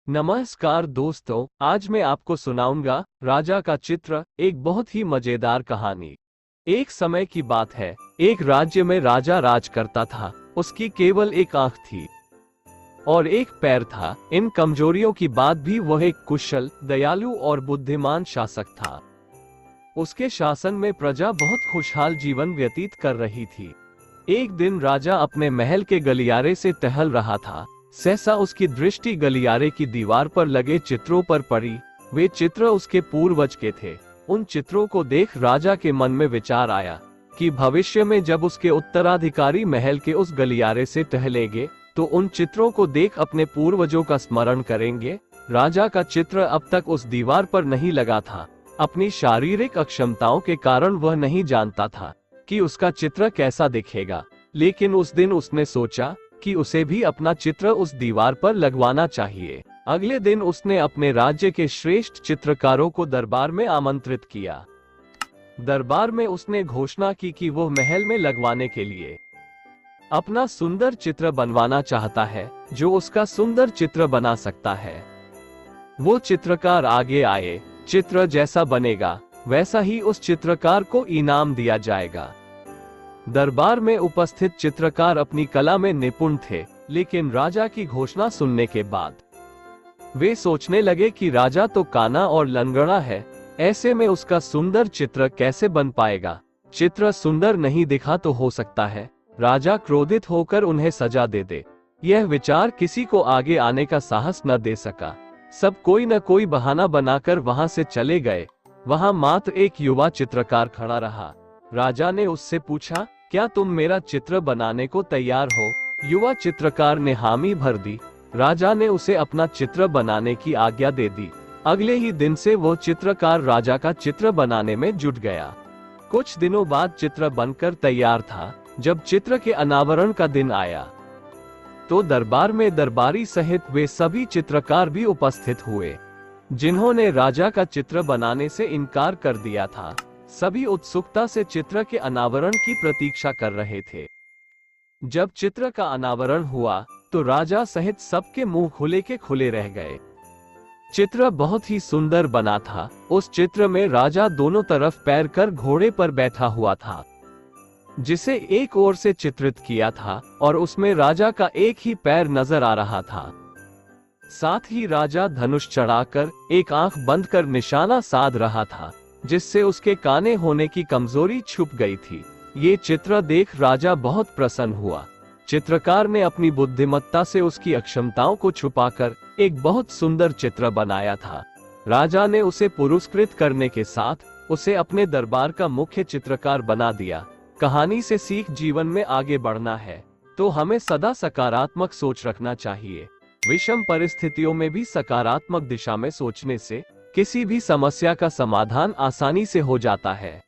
नमस्कार दोस्तों, आज मैं आपको सुनाऊंगा राजा का चित्र, एक बहुत ही मजेदार कहानी। एक समय की बात है, एक राज्य में राजा राज करता था। उसकी केवल एक आंख थी और एक पैर था। इन कमजोरियों की बाद भी वह एक कुशल, दयालु और बुद्धिमान शासक था। उसके शासन में प्रजा बहुत खुशहाल जीवन व्यतीत कर रही थी। एक दिन राजा अपने महल के गलियारे से टहल रहा था। सहसा उसकी दृष्टि गलियारे की दीवार पर लगे चित्रों पर पड़ी। वे चित्र उसके पूर्वज के थे। उन चित्रों को देख राजा के मन में विचार आया कि भविष्य में जब उसके उत्तराधिकारी महल के उस गलियारे से टहलेंगे तो उन चित्रों को देख अपने पूर्वजों का स्मरण करेंगे। राजा का चित्र अब तक उस दीवार पर नहीं लगा था। अपनी शारीरिक अक्षमताओं के कारण वह नहीं जानता था कि उसका चित्र कैसा दिखेगा, लेकिन उस दिन उसने सोचा कि उसे भी अपना चित्र उस दीवार पर लगवाना चाहिए। अगले दिन उसने अपने राज्य के श्रेष्ठ चित्रकारों को दरबार में आमंत्रित किया। दरबार में उसने घोषणा की कि वो महल में लगवाने के लिए अपना सुंदर चित्र बनवाना चाहता है। जो उसका सुंदर चित्र बना सकता है वो चित्रकार आगे आए। चित्र जैसा बनेगा वैसा ही उस चित्रकार को इनाम दिया जाएगा। दरबार में उपस्थित चित्रकार अपनी कला में निपुण थे, लेकिन राजा की घोषणा सुनने के बाद वे सोचने लगे कि राजा तो काना और लंगड़ा है, ऐसे में उसका सुंदर चित्र कैसे बन पाएगा। चित्र सुंदर नहीं दिखा तो हो सकता है राजा क्रोधित होकर उन्हें सजा दे दे। यह विचार किसी को आगे आने का साहस न दे सका। सब कोई न कोई बहाना बनाकर वहां से चले गए। वहां मात्र एक युवा चित्रकार खड़ा रहा। राजा ने उससे पूछा, क्या तुम मेरा चित्र बनाने को तैयार हो? युवा चित्रकार ने हामी भर दी। राजा ने उसे अपना चित्र बनाने की आज्ञा दे दी। अगले ही दिन से वो चित्रकार राजा का चित्र बनाने में जुट गया। कुछ दिनों बाद चित्र बनकर तैयार था। जब चित्र के अनावरण का दिन आया तो दरबार में दरबारी सहित वे सभी चित्रकार भी उपस्थित हुए, जिन्होंने राजा का चित्र बनाने से इनकार कर दिया था। सभी उत्सुकता से चित्र के अनावरण की प्रतीक्षा कर रहे थे। जब चित्र का अनावरण हुआ तो राजा सहित सबके मुंह खुले के खुले रह गए। चित्र बहुत ही सुंदर बना था। उस चित्र में राजा दोनों तरफ पैर कर घोड़े पर बैठा हुआ था, जिसे एक ओर से चित्रित किया था और उसमें राजा का एक ही पैर नजर आ रहा था। साथ ही राजा धनुष चढ़ाकर एक आंख बंद कर निशाना साध रहा था, जिससे उसके काने होने की कमजोरी छुप गई थी। ये चित्र देख राजा बहुत प्रसन्न हुआ। चित्रकार ने अपनी बुद्धिमत्ता से उसकी अक्षमताओं को छुपाकर एक बहुत सुंदर चित्र बनाया था। राजा ने उसे पुरस्कृत करने के साथ उसे अपने दरबार का मुख्य चित्रकार बना दिया। कहानी से सीख, जीवन में आगे बढ़ना है तो हमें सदा सकारात्मक सोच रखना चाहिए। विषम परिस्थितियों में भी सकारात्मक दिशा में सोचने से किसी भी समस्या का समाधान आसानी से हो जाता है।